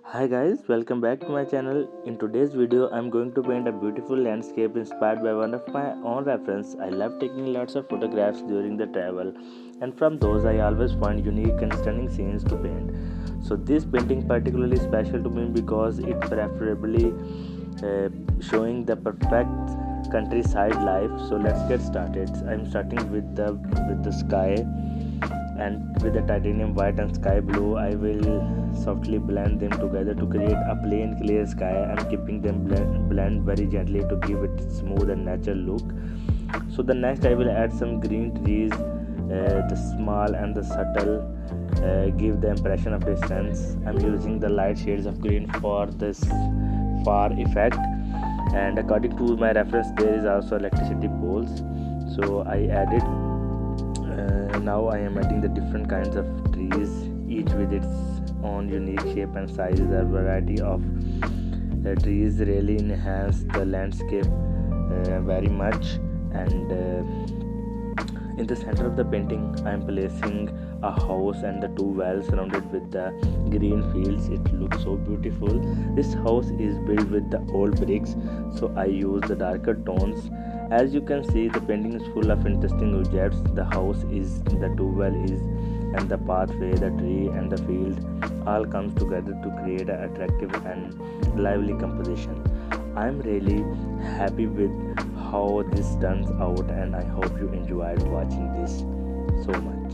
Hi guys, welcome back to my channel. In today's video, I'm going to paint a beautiful landscape inspired by one of my own reference. I love taking lots of photographs during the travel, and from those I always find unique and stunning scenes to paint. So this painting particularly special to me because it preferably showing the perfect countryside life. So let's get started. I'm starting with the sky, and with the titanium white and sky blue I will softly blend them together to create a plain clear sky. I'm keeping them blend very gently to give it smooth and natural look. So the next I will add some green trees, the small and the subtle, give the impression of distance. I'm using the light shades of green for this far effect, and according to my reference there is also electricity poles, so I added. Now I am adding the different kinds of trees, each with its own unique shape and size. A variety of trees really enhance the landscape very much. And in the center of the painting I am placing a house and the two wells surrounded with the green fields. It looks so beautiful. This house is built with the old bricks, so I use the darker tones. As you can see, the painting is full of interesting objects. The house is, the two well is, and the pathway, the tree and the field all comes together to create an attractive and lively composition. I'm really happy with how this turns out, and I hope you enjoyed watching this so much.